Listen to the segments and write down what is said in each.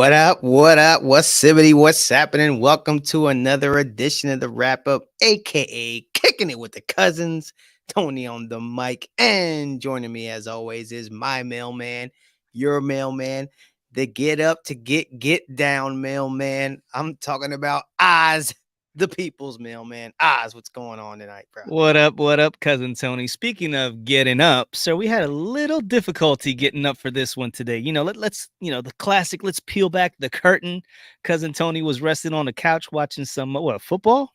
What up? What up? What's sibbity? What's happening? Welcome to another edition of the Wrap Up, aka Kicking It with the Cousins. Tony on the mic, and joining me as always is my mailman, your mailman, the get up to get down mailman. I'm talking about Oz, the people's mailman. Oz, what's going on tonight, bro? What up, cousin Tony? Speaking of getting up, so we had a little difficulty getting up for this one today. Let's the classic. Let's peel back the curtain. Cousin Tony was resting on the couch watching some football.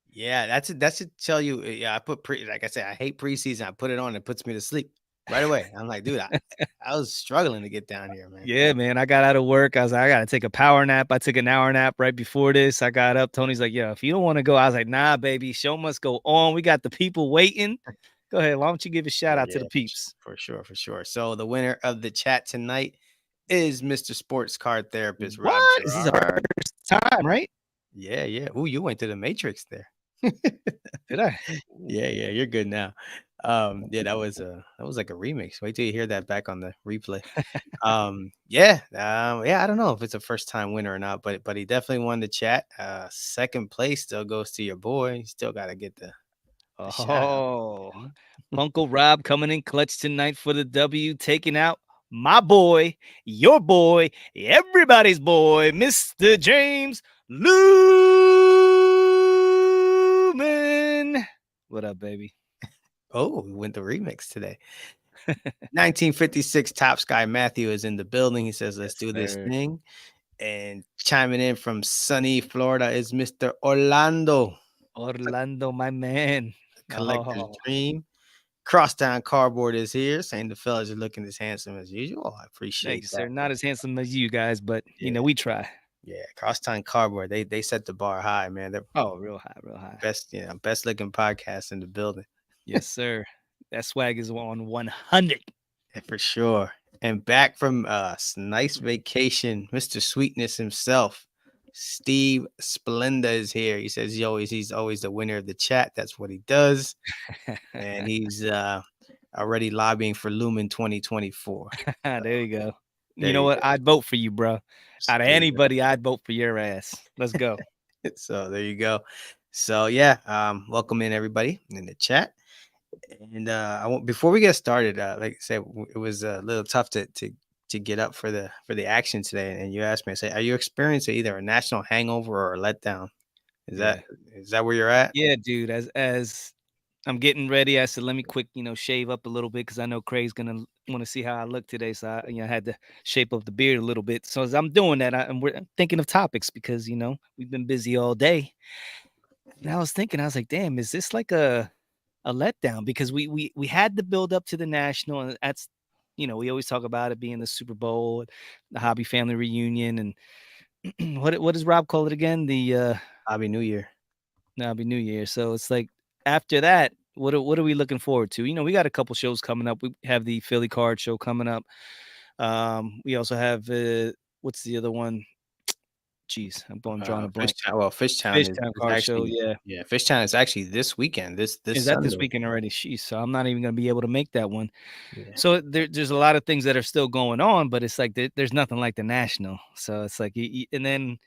Yeah, that's to tell you. Yeah, I put like I said, I hate preseason. I put it on, it puts me to sleep right away. I'm like, dude, I was struggling to get down here, man. Yeah, man. I got out of work. I was like, I gotta take a power nap. I took an hour nap right before this. I got up. Tony's like, yeah, if you don't want to go, I was like, nah, baby, show must go on. We got the people waiting. Go ahead. Why don't you give a shout out to Yeah, the peeps? for sure, for sure. So the winner of the chat tonight is Mr. Sports Card Therapist Rob What? This is our Gerard. first time, right? Yeah, yeah. Ooh, you went to the Matrix there. Did I? Yeah, yeah, you're good now. Yeah, that was like a remix. Wait till you hear that back on the replay. Yeah, I don't know if it's a first time winner or not, but he definitely won the chat. Second place still goes to your boy. You still got to get the shout out. Oh, You Uncle Rob coming in clutch tonight for the W, taking out my boy, your boy, everybody's boy, Mr. James Lumen. What up, baby? Oh, we went the remix today. 1956 Top Sky Matthew is in the building. He says, "Let's Yes, do this sir. thing." And chiming in from sunny Florida is Mr. Orlando, Orlando, my man. the collector's Oh, dream. Crosstown Cardboard is here, saying the fellas are looking as handsome as usual. I thank appreciate you, that, sir. Not man. as handsome as you guys, but Yeah, we try. yeah. Crosstown Cardboard, they set the bar high, man. They're Oh, real high, real high. best looking podcast in the building. Yes, sir. That swag is on 100. Yeah, for sure. And back from nice vacation, Mr. Sweetness himself, Steve Splenda is here. He says he's always the winner of the chat. That's what he does, and he's already lobbying for Lumen 2024. There you go. You There know you what? go. I'd vote for you, bro. Out of There you anybody, I'd vote for your ass. Let's go. go. So there you go. So yeah, welcome in everybody in the chat. And before we get started, like I said, it was a little tough to get up for the action today. And you asked me, I say, are you experiencing either a national hangover or a letdown? Is that Yeah. is that where you're at? Yeah, dude. As I'm getting ready, I said, let me quick, shave up a little bit because I know Craig's gonna want to see how I look today. So I had to shape up the beard a little bit. So as I'm doing that, I'm thinking of topics because we've been busy all day. And I was thinking, I was like, damn, is this like a letdown? Because we had the build up to the national, and that's we always talk about it being the Super Bowl, the hobby family reunion, and what does Rob call it again? The Happy New Year. Hobby New Year. So it's like after that, what are we looking forward to? We got a couple shows coming up. We have the Philly Card show coming up. We also have what's the other one? Jeez, I'm drawing a blank. Fishtown. Well, Fishtown is, Fishtown is Card Show, actually yeah. yeah, Fishtown is actually this weekend. This Is that this Sunday. weekend already? Sheesh, so I'm not even gonna be able to make that one. Yeah, So there's a lot of things that are still going on, but it's like there's nothing like the national. So it's like, and then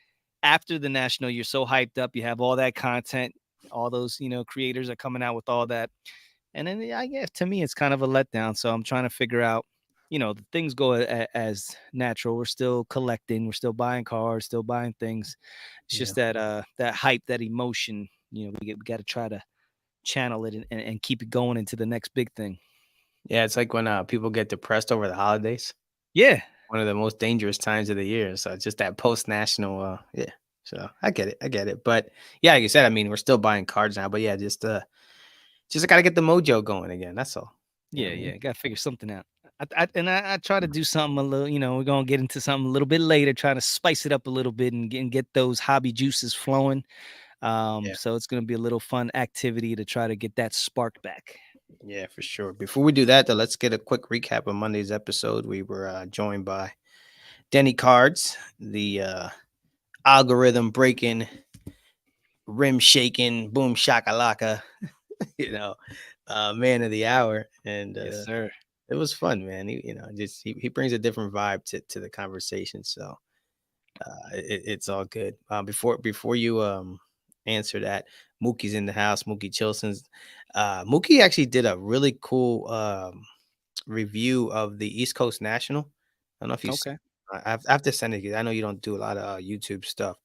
after the national, you're so hyped up. You have all that content, all those creators are coming out with all that, and then I guess to me it's kind of a letdown. So I'm trying to figure out, the things go as natural. We're still collecting, we're still buying cars, still buying things. It's yeah, just that hype, that emotion. We got to try to channel it and keep it going into the next big thing. yeah. It's like when people get depressed over the holidays. Yeah. One of the most dangerous times of the year. So just that post national, yeah. So I get it, I get it. But yeah, like you said, I mean, we're still buying cards now. But yeah, just got to get the mojo going again. That's all. You know Yeah, what I mean? yeah, gotta figure something out. I try to do something a little, we're gonna get into something a little bit later, try to spice it up a little bit and get those hobby juices flowing. Yeah, So it's gonna be a little fun activity to try to get that spark back. yeah, for sure. Before we do that, though, let's get a quick recap of Monday's episode. We were joined by Denny Cards, the algorithm breaking, rim shaking, boom shakalaka, you know, man of the hour, and Yes, sir. it was fun, man. He brings a different vibe to the conversation. So It's all good. Before you answer that, Mookie's in the house. Mookie Chilson's. Mookie actually did a really cool review of the East Coast National. I don't know if you see. Okay. I have to send it to you. I know you don't do a lot of YouTube stuff,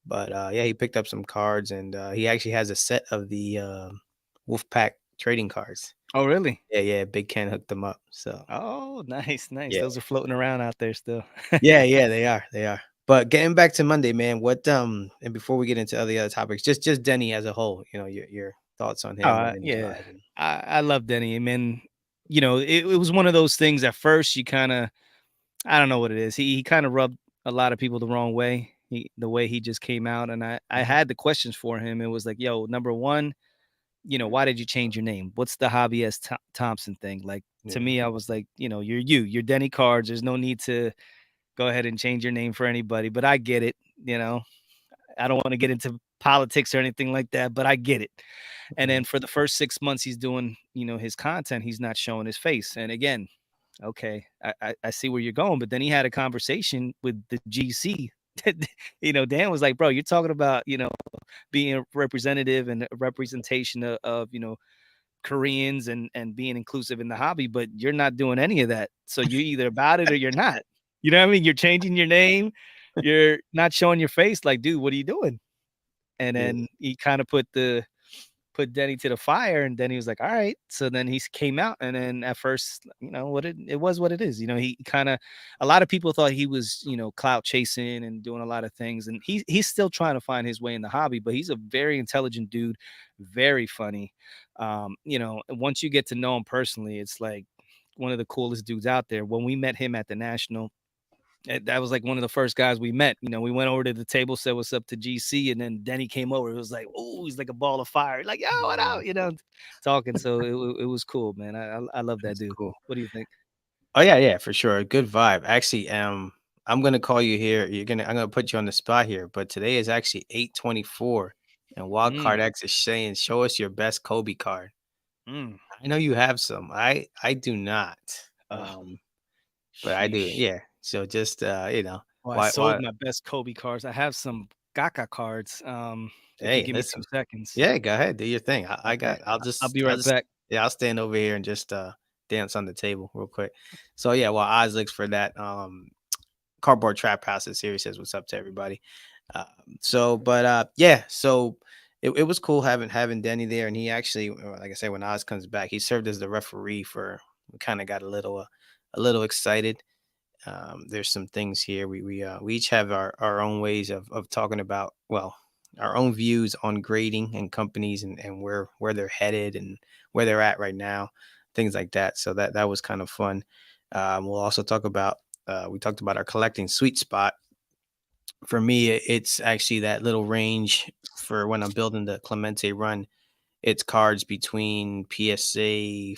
but yeah, he picked up some cards, and he actually has a set of the Wolfpack trading cards. Oh, really? Yeah, yeah, Big Ken hooked them up. So Oh, nice, nice. yeah, Those are floating around out there still. yeah, yeah, they are, they are. But getting back to Monday, man, what and before we get into all the other topics, just Denny as a whole, your thoughts on him and then his Yeah. ride. And I love Denny. I mean, it was one of those things at first you kinda I don't know what it is. He kinda rubbed a lot of people the wrong way. The way he just came out, and I Mhm. had the questions for him. It was like, "Yo, number 1, why did you change your name? What's the Hobby S. Thompson thing?" Like, to Yeah, me, I was like, you're Denny Cards. There's no need to go ahead and change your name for anybody, but I get it, you know? I don't wanna get into politics or anything like that, but I get it. And then right. for the first 6 months he's doing, his content, he's not showing his face. And again, okay, I see where you're going, but then he had a conversation with the GC. Dan was like, "Bro, you're talking about, being a representative and a representation of Koreans and being inclusive in the hobby, but you're not doing any of that. So you're either about it or you're not." You know what I mean? You're changing your name, you're not showing your face. Like, dude, what are you doing? And Yeah, then he kind of put Denny to the fire, and Denny was like, "All right." So then he came out, and then at first, it was what it is. He kind of a lot of people thought he was, clout chasing and doing a lot of things, and he's still trying to find his way in the hobby, but he's a very intelligent dude, very funny. Once you get to know him personally, it's like one of the coolest dudes out there. When we met him at the national, that was like one of the first guys we met. We went over to the table, said what's up to GC, and then Denny came over. It was like, oh, he's like a ball of fire. Like, yo, what yeah, out? Talking. So it was cool, man. I love that that's dude. cool. What do you think? Oh yeah, yeah, for sure. Good vibe. Actually, I'm gonna call you here. I'm gonna put you on the spot here, but today is actually 8:24, and Mm, Wildcard X is saying, "Show us your best Kobe card." mm. I know you have some. I do not. Oh, But I do. sheesh. Yeah. So just Well, I sold why my best Kobe cards. I have some Gaka cards. If you hey, give me listen. 2 seconds. Yeah, go ahead, do your thing. I Okay, got I'll be right back. yeah, I'll stand over here and just dance on the table real quick. So yeah, while Oz looks for that, Cardboard Trap House series says what's up to everybody. Yeah, so it was cool having Denny there, and he actually, like I said, when Oz comes back, he served as the referee for. We kind of got a little excited. There's some things here. We each have our own ways of talking about, well, our own views on grading and companies and where they're headed and where they're at right now, things like that. So that was kind of fun. We'll also talk about we talked about our collecting sweet spot. For me, it's actually that little range for when I'm building the Clemente run. It's cards between PSA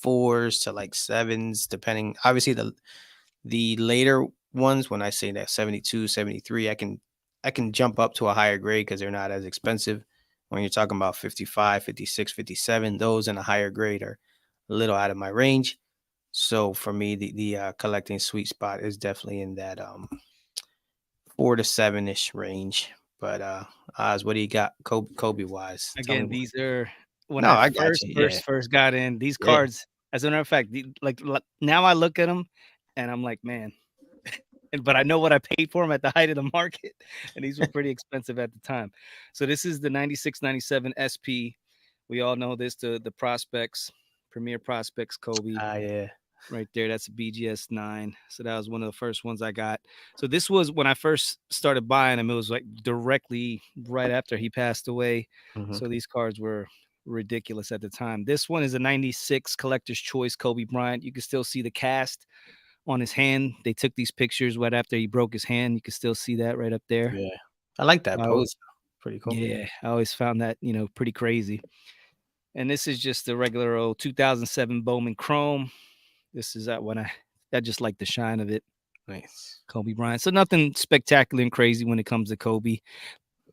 fours to like sevens, depending. Obviously, the later ones, when I say that 72, 73, I can jump up to a higher grade because they're not as expensive. When you're talking about 55, 56, 57, those in a higher grade are a little out of my range. So for me, the collecting sweet spot is definitely in that 4 to 7 ish range. But Oz, what do you got Kobe wise? Tell me Again, what. these are when No, I I got you. Yeah, first got in, these yeah. cards, as a matter of fact, now I look at them and I'm like, "Man," but I know what I paid for them at the height of the market, and these were pretty expensive at the time. So this is the 96, 97 SP. We all know this, the Prospects, Premier Prospects Kobe. Ah, yeah. Right there, that's a BGS 9. So that was one of the first ones I got. So this was when I first started buying them, it was like directly right after he passed away. Hmm. So these cards were ridiculous at the time. This one is a 96 collector's choice Kobe Bryant. You can still see the cast on his hand. They took these pictures right after he broke his hand. You can still see that right up there. Yeah, I like that Oh, pose. Pretty cool. yeah, I always found that, pretty crazy. And this is just the regular old 2007 Bowman Chrome. This is that when I just like the shine of it. Nice. Kobe Bryant. So nothing spectacular and crazy when it comes to Kobe.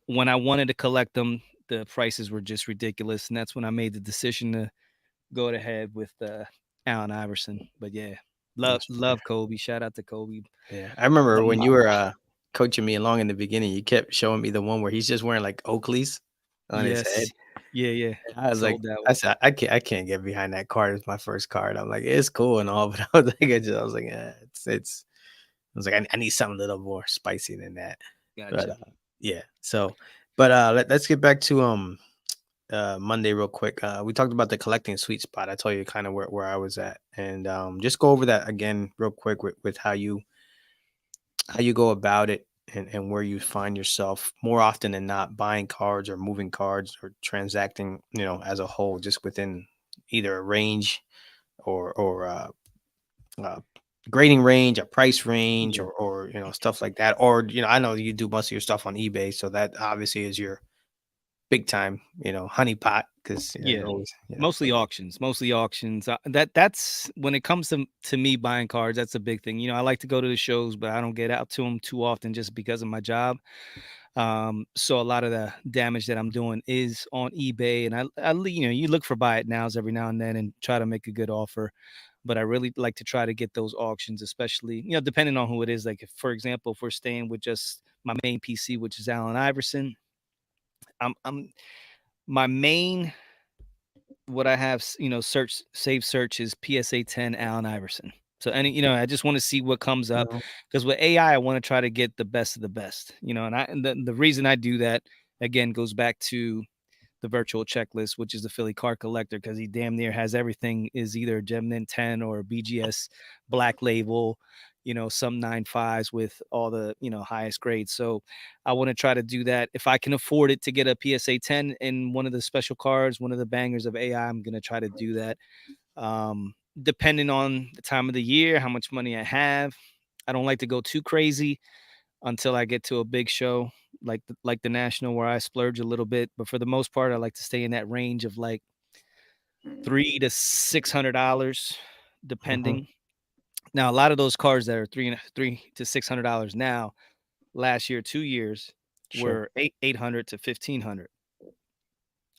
When I wanted to collect them, the prices were just ridiculous, and that's when I made the decision to go ahead with Allen Iverson. But yeah, love That's fair. love Kobe. Shout out to Kobe. Yeah, I remember Love when you were Mamba. coaching me along in the beginning, you kept showing me the one where he's just wearing like Oakleys on his head. Yes. Yeah, yeah. And I was like, Sold that I one. said, I can't get behind that card as my first card. I'm like, it's cool and all, but I was like, I was like, it's. I was like, I need something a little more spicy than that. But Gotcha. yeah. So, but let's get back to Monday real quick. We talked about the collecting sweet spot. I told you kind of where I was at, and just go over that again real quick with how you go about it, and where you find yourself more often than not buying cards or moving cards or transacting, as a whole, just within either a range or uh, grading range, a price range, Yeah. or stuff like that. Or I know you do most of your stuff on eBay, so that obviously is your big time, honey pot, because Yeah. you're always, Mostly but auctions, mostly auctions. That's when it comes to me buying cards, that's a big thing. I like to go to the shows, but I don't get out to them too often just because of my job. So a lot of the damage that I'm doing is on eBay, and you look for buy it nows every now and then and try to make a good offer. But I really like to try to get those auctions, especially depending on who it is. Like, if, for example, if we're staying with just my main PC, which is Allen Iverson, I'm my main what I have, search save search is PSA 10 Allen Iverson. So I just want to see what comes up no, because with AI, I want to try to get the best of the best, and the reason I do that again goes back to the virtual checklist, which is the Philly card collector, because he damn near has everything is either Gemnin 10 or BGS black label, some 9.5s with all the, highest grades. So I want to try to do that. If I can afford it to get a PSA 10 in one of the special cards, one of the bangers of AI, I'm going to try to do that. Depending on the time of the year, how much money I have. I don't like to go too crazy until I get to a big show like the national where I splurge a little bit. But for the most part, I like to stay in that range of like $300 to $600, mhm, depending. Now, a lot of those cars that are $300 to $600 now, last year, 2 years, sure, were 800 to 1500.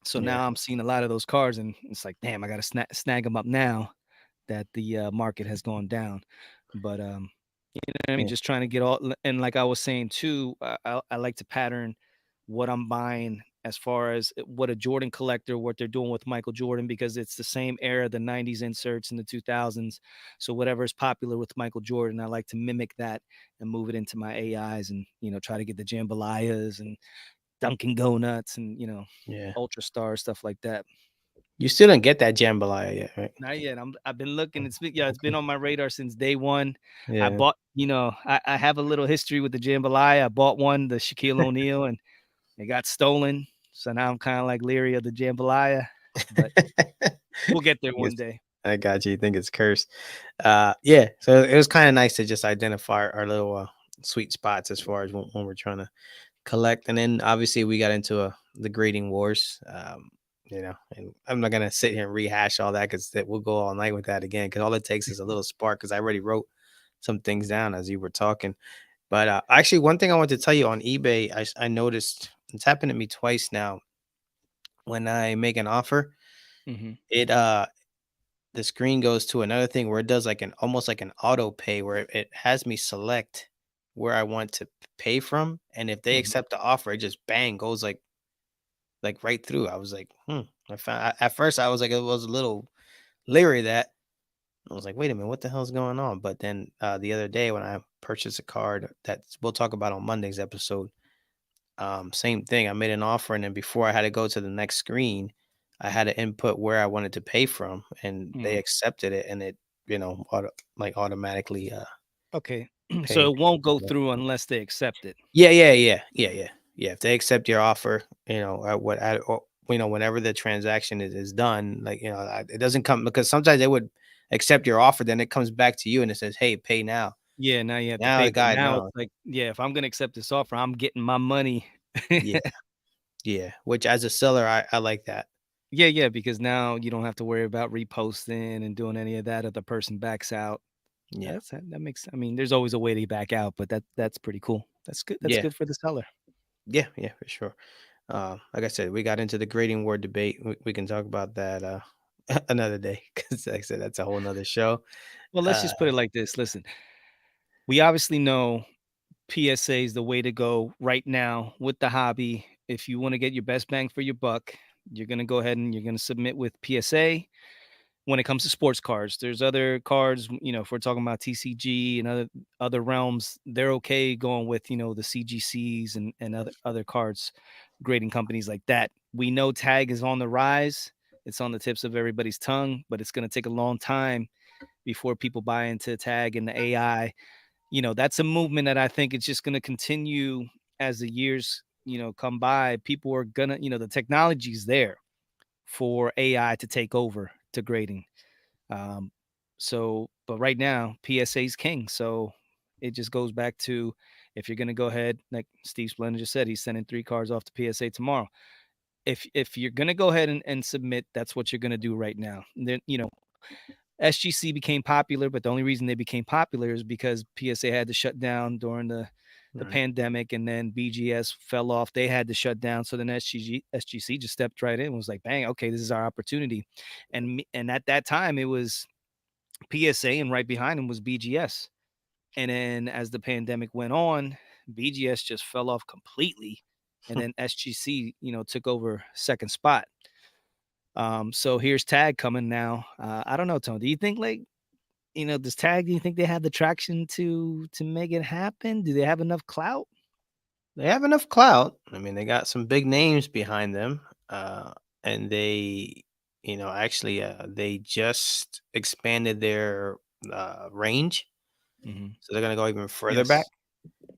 So yeah, now I'm seeing a lot of those cars, and it's like, damn, I got to snag them up now that the market has gone down. But I mean, yeah, just trying to get all, and like I was saying too, I like to pattern what I'm buying as far as what a Jordan collector, what they're doing with Michael Jordan, because it's the same era, the 90s inserts and the 2000s. So whatever is popular with Michael Jordan, I like to mimic that and move it into my AIs and, try to get the jambalayas and Dunkin' Donuts and, yeah. Ultra Stars, stuff like that. You still didn't get that jambalaya yet, right? Not yet. I've been looking. It's been Okay. on my radar since day one. I Yeah. bought, I have a little history with the jambalaya. I bought one, the Shaquille O'Neal, and it got stolen. So now I'm kind of like leery of the jambalaya, but we'll get there Yes, one day. I got you. You think it's cursed. Yeah. So it was kind of nice to just identify our little sweet spots as far as when we're trying to collect. And then obviously we got into the grading wars. And I'm not gonna sit here and rehash all that because we'll go all night with that again. Because all it takes is a little spark. Because I already wrote some things down as you were talking. But actually, one thing I want to tell you on eBay, I noticed it's happened to me twice now. When I make an offer, Hmm. it the screen goes to another thing where it does like an almost like an auto pay where it has me select where I want to pay from, and if they Hmm. accept the offer, it just bang goes like right through. I was like, I found at first I was like, it was a little leery that I was like, wait a minute, what the hell's going on? But then the other day when I purchased a card that we'll talk about on Monday's episode, same thing. I made an offer, and then before I had to go to the next screen, I had to input where I wanted to pay from, and they Hmm. accepted it, and it automatically Okay. So paid. it won't go through unless they accept it. Yeah, yeah, yeah, yeah, yeah, yeah. If they accept your offer, whenever the transaction is done, like it doesn't come because sometimes they would accept your offer, then it comes back to you and it says, "Hey, pay now." Yeah. Now you have to Now pay, the but guy, now it's no, like, yeah, if I'm gonna accept this offer, I'm getting my money. yeah, yeah. Which as a seller, I like that. Yeah, yeah, because now you don't have to worry about reposting and doing any of that if the person backs out. Yeah, That makes, I mean, there's always a way to back out, but that's pretty cool. That's good. That's yeah, good for the seller. yeah, yeah, for sure. Like I said, we got into the grading war debate. We can talk about that another day because, like I said, that's a whole nother show. Well, let's Uh, just put it like this. Listen, we obviously know PSA is the way to go right now with the hobby. If you want to get your best bang for your buck, you're going to go ahead and you're going to submit with PSA. When it comes to sports cards, there's other cards, if we're talking about TCG and other realms, they're okay going with, the CGCs and other cards, grading companies like that. We know Tag is on the rise. It's on the tips of everybody's tongue, but it's going to take a long time before people buy into Tag and the AI. That's a movement that I think it's just going to continue as the years, come by. People are gonna, the technology's there for AI to take over to grading. um, but right now, PSA's king. So it just goes back to, if you're going to go ahead, like Steve Splendor just said, he's sending 3 cards off to PSA tomorrow. If you're going to go ahead and submit, that's what you're going to do right now. And then, SGC became popular, but the only reason they became popular is because PSA had to shut down during the Right. pandemic, and then BGS fell off. They had to shut down. So then SGC just stepped right in and was like, bang, okay, this is our opportunity. And at that time, it was PSA, and right behind him was BGS. And then as the pandemic went on, BGS just fell off completely. And then SGC, took over second spot. So here's Tag coming now. I don't know, Tony. Do you think does Tag? Do you think they have the traction to make it happen? Do they have enough clout? They have enough clout. I mean, they got some big names behind them, and they, actually, they just expanded their range, Hmm. so they're gonna go even further back,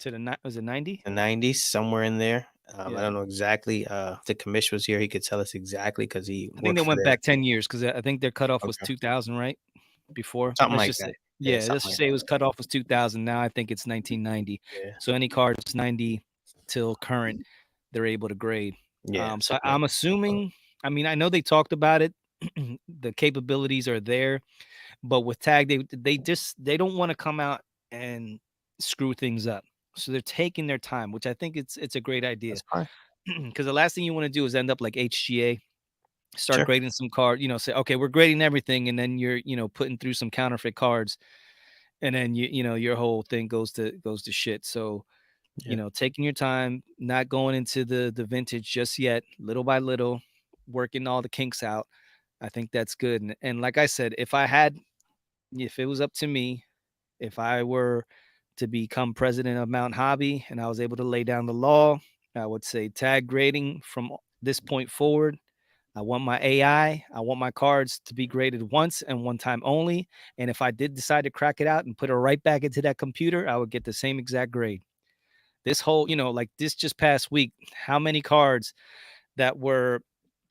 Yes. To was it 90? the '90s, somewhere in there. I Yeah. don't know exactly. If the commish was here, he could tell us exactly because he I think they worked for went their. back 10 years because I think their cutoff was Okay, 2000, right? Before, something let's like just that. say, Yeah, yeah, let's something just like say it that. was cut off was 2000. Now I think it's 1990. Yeah, So any cards 90 till current, they're able to grade. yeah, So something like I'm that. assuming, I mean, I know they talked about it. The capabilities are there, but with Tag, they don't want to come out and screw things up. So they're taking their time, which I think it's a great idea. That's fine. Because the last thing you want to do is end up like HGA, start Sure. grading some card, say, okay, we're grading everything, and then you're, putting through some counterfeit cards, and then your whole thing goes to shit. So, Yeah. taking your time, not going into the vintage just yet, little by little, working all the kinks out. I think that's good. And like I said, if it was up to me, if I were to become president of Mount Hobby and I was able to lay down the law, I would say tag grading from this point forward. I want my AI, I want my cards to be graded once and one time only. And if I did decide to crack it out and put it right back into that computer, I would get the same exact grade. This whole, like this just past week, how many cards that were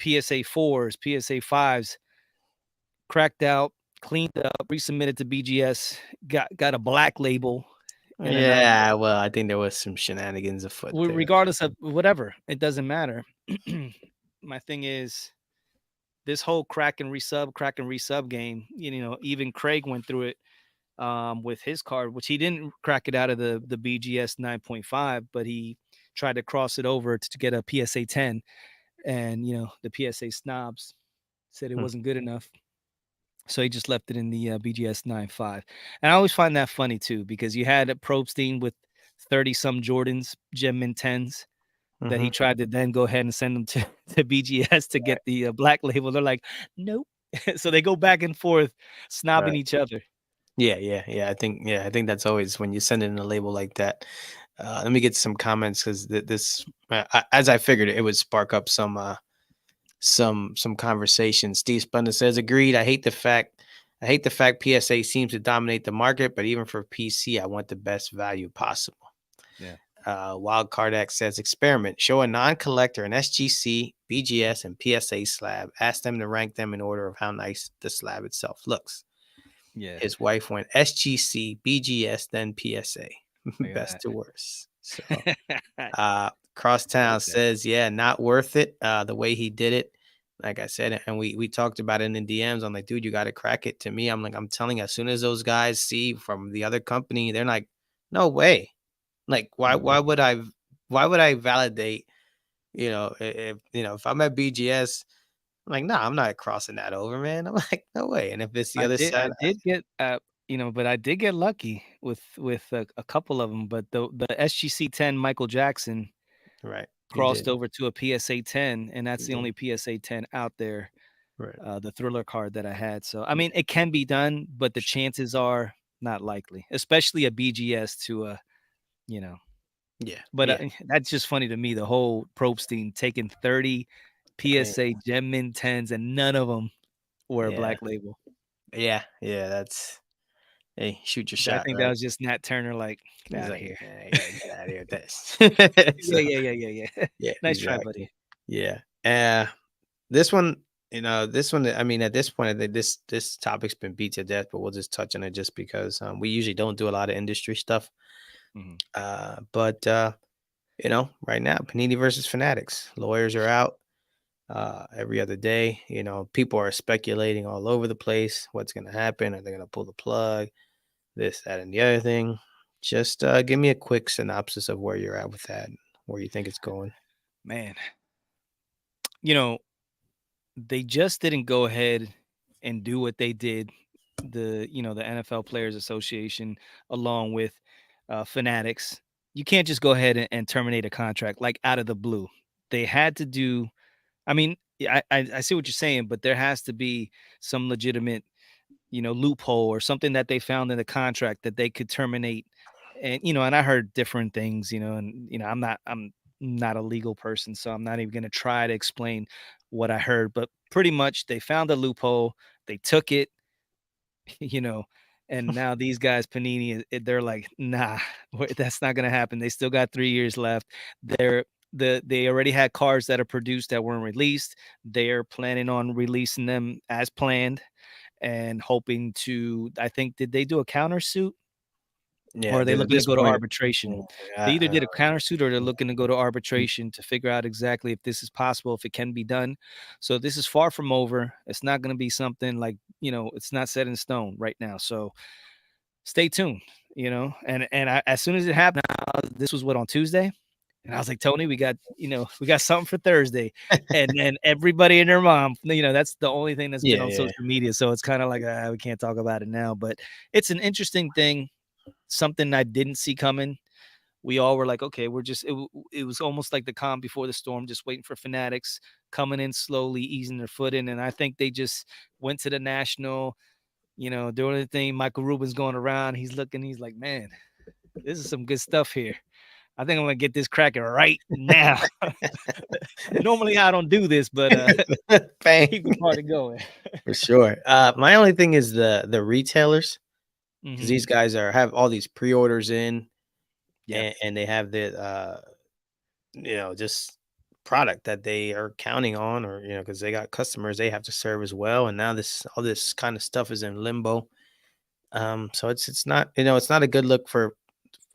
PSA 4s, PSA 5s, cracked out, cleaned up, resubmitted to BGS, got a black label, and then Yeah, well, I think there was some shenanigans afoot there. regardless of whatever, it doesn't matter. My thing is, this whole crack and resub game. Even Craig went through it with his card, which he didn't crack it out of the BGS 9.5, but he tried to cross it over to get a PSA 10, and the PSA snobs said it Hmm. wasn't good enough. So he just left it in the BGS 9.5. And I always find that funny too, because you had a Probstein with 30 some Jordans, Gem Mint 10s, that he Mhm. tried to then go ahead and send them to, to BGS to get Right, the black label. They're like, nope. So they go back and forth, snobbing right. each other. Yeah, yeah, yeah, I think that's always when you send in a label like that. Let me get some comments 'cause this, as I figured, it would spark up some conversation. Steve Splendor says, "Agreed. I hate the fact PSA seems to dominate the market, but even for PC, I want the best value possible." Yeah. Wild Cardack says, "Experiment. Show a non-collector an SGC, BGS, and PSA slab. Ask them to rank them in order of how nice the slab itself looks." Yeah. His wife went SGC, BGS, then PSA. Look Best at to worst. So that. Crosstown Like that. says, yeah, not worth it. The way he did it. Like I said, and we talked about it in the DMs. I'm like, dude, you gotta crack it. To me, I'm like, I'm telling you, as soon as those guys see from the other company, they're like, no way. Like, why Mhm. why would I validate, if I'm at BGS, I'm like, nah, I'm not crossing that over, man. I'm like, no way. And if it's the other I side, did get but I did get lucky. with a couple of them, but the SGC 10 Michael Jackson Right. He crossed did. over to a PSA 10, and that's He the did. only PSA 10 out there. Right. The Thriller card that I had. So I mean, it can be done, but the chances are not likely, especially a BGS to a you know. Yeah. But Yeah. that's just funny to me. The whole Probstein taking 30 I mean, PSA Gem Mint 10s, and none of them were a yeah. black label. Yeah. Yeah. That's hey, shoot your I shot, think that right? was just Nat Turner, like, get He's out of like, here. yeah, you gotta get out of here with this. So Yeah, yeah, yeah, yeah, yeah. yeah, Nice try, buddy. exactly. Yeah. This one, this one, I mean, at this point, I think this topic's been beat to death, but we'll just touch on it just because we usually don't do a lot of industry stuff. Mhm. But right now, Panini versus Fanatics. Lawyers are out every other day. People are speculating all over the place. What's going to happen? Are they going to pull the plug? This, that, and the other thing. Just give me a quick synopsis of where you're at with that, where you think it's going. Man, you know, they just didn't go ahead and do what they did. The NFL Players Association, along with Fanatics, you can't just go ahead and terminate a contract like out of the blue. They had to do. I mean, yeah, I see what you're saying, but there has to be some legitimate loophole or something that they found in the contract that they could terminate. And I heard different things, and I'm not a legal person, so I'm not even going to try to explain what I heard, but pretty much they found a loophole, they took it, you know, and now these guys, Panini, they're like, nah, that's not going to happen. They still got 3 years left. They already had cards that are produced that weren't released. They're planning on releasing them as planned and hoping to, I think, did they do a countersuit, or Yeah, are they at looking to this go to point, arbitration? yeah, They either did a I countersuit or they're looking to go to mm, arbitration to figure out exactly if this is possible, if it can be done. So this is far from over. It's not going to be something like, it's not set in stone right now. So stay tuned, as soon as it happened, this was what, on Tuesday? And I was like, Tony, we got something for Thursday. And then everybody and their mom, that's the only thing that's been yeah, on yeah, social media. So it's kind of like, we can't talk about it now, but it's an interesting thing, something I didn't see coming. We all were like, okay, it was almost like the calm before the storm, just waiting for Fanatics coming in slowly, easing their foot in. And I think they just went to the national, doing the thing. Michael Rubin's going around. He's looking, he's like, man, this is some good stuff here. I think I'm gonna get this cracking right now. Normally I don't do this, but bang, keep the party going. for sure. My only thing is the retailers, because Mhm. these guys have all these pre-orders in, Yeah. and they have the just product that they are counting on, or because they got customers they have to serve as well, and now this all this kind of stuff is in limbo. So it's not it's not a good look for.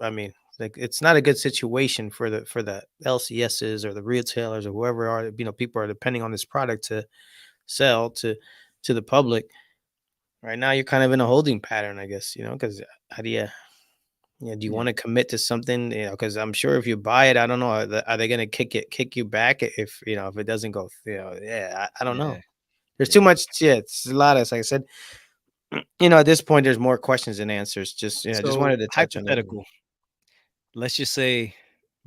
I mean, like it's not a good situation for the LCSs or the retailers or whoever are people are depending on this product to sell to the public. Right now, you're kind of in a holding pattern, I guess, because how do you, do you Yeah. want to commit to something? Because I'm sure if you buy it, I don't know, are they going to kick you back if if it doesn't go? Yeah, I don't know. Yeah. There's too Yeah. much. Yeah, it's a lot. As like I said, at this point, there's more questions than answers. Just So wanted to touch on it. hypothetical. Let's just say,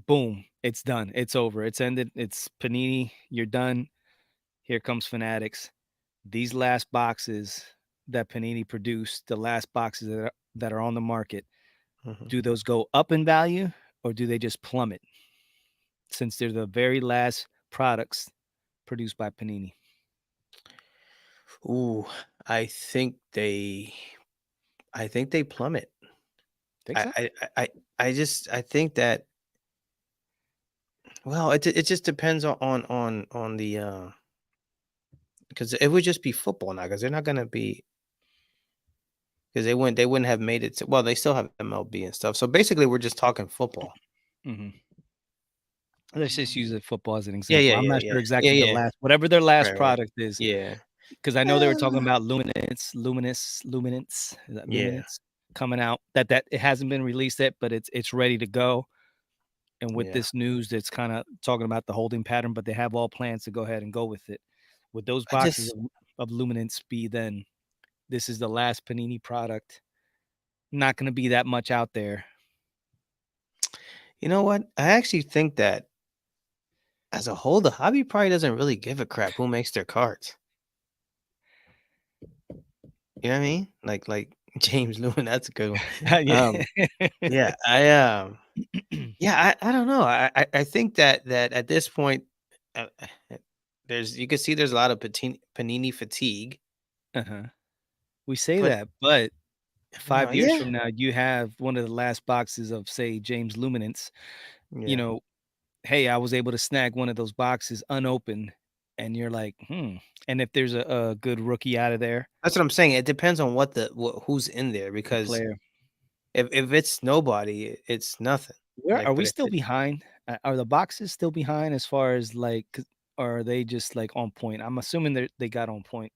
boom, it's done. It's over. It's ended. It's Panini. You're done. Here comes Fanatics. These last boxes that Panini produced, the last boxes that are on the market, Mhm. do those go up in value or do they just plummet since they're the very last products produced by Panini? Ooh, I think they, I think they plummet. Think I, so? I, I, I think that. Well, it just depends on the because it would just be football now because they're not gonna be because they wouldn't have made it to, well, they still have MLB and stuff. So basically we're just talking football. Hmm. Let's just use the football as an Yeah, yeah, example. I'm yeah, not yeah. sure Yeah, exactly the yeah. last, whatever their last Right, right. product is, Yeah. because I know they were talking Uh, about Luminance, is that yeah, Luminance coming out? That it hasn't been released yet, but it's ready to go. And with yeah. this news, that's kind of talking about the holding pattern, but they have all plans to go ahead and go with it. Would those I boxes just of Luminance be then? This is the last Panini product. not gonna be that much out there. You know what? I actually think that as a whole, the hobby probably doesn't really give a crap who makes their cards. You know what I mean? Like James Lewin, that's a good one. Um, Yeah. yeah, I don't know. I think that at this point, there's you can see there's a lot of panini fatigue, Uh-huh. We say but that, but you know, 5 years yeah, from now, you have one of the last boxes of, say, James Luminance, you yeah. know, hey, I was able to snag one of those boxes unopened, and you're like, "Hmm," and if there's a good rookie out of there, That's what I'm saying. It depends on who's in there the because player. if it's nobody, it's nothing. Where Like, are but we if still it's, behind? Are the boxes still behind as far as, like, or are they just, like, on point? I'm assuming they got on point.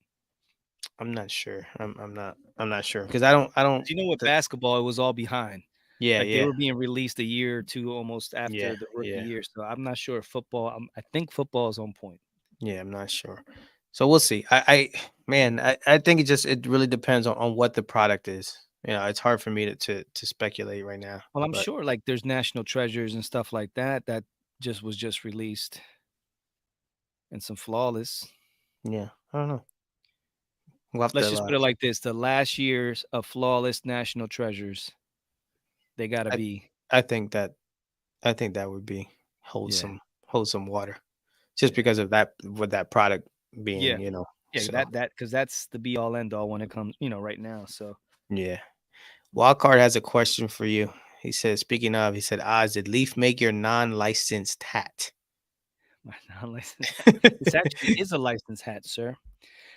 I'm not sure. I'm not sure because I don't. 'Cause you know with The, basketball, it was all behind. yeah, Like, they yeah, were being released a year or 2 almost yeah, after the rookie yeah, year, so I'm not sure if football I think football is on point. yeah. I'm not sure. So we'll see. I man, I think it really depends on what the product is. You know, it's hard for me to speculate right now. Well, I'm But sure, like, there's national treasures and stuff like that that just released and some flawless. yeah, I don't know. We'll have Let's to. just put it like this, the last years of flawless national treasures, they gotta I be I think that I think that would be yeah. wholesome water, just Yeah. because of that with that product Yeah. being, Yeah, so because that's the be all end all when it comes, right now, so yeah. Wildcard has a question for you. He says, speaking of, he said, Oz, did Leaf make your non-licensed hat? my non-licensed hat this actually is a licensed hat, sir.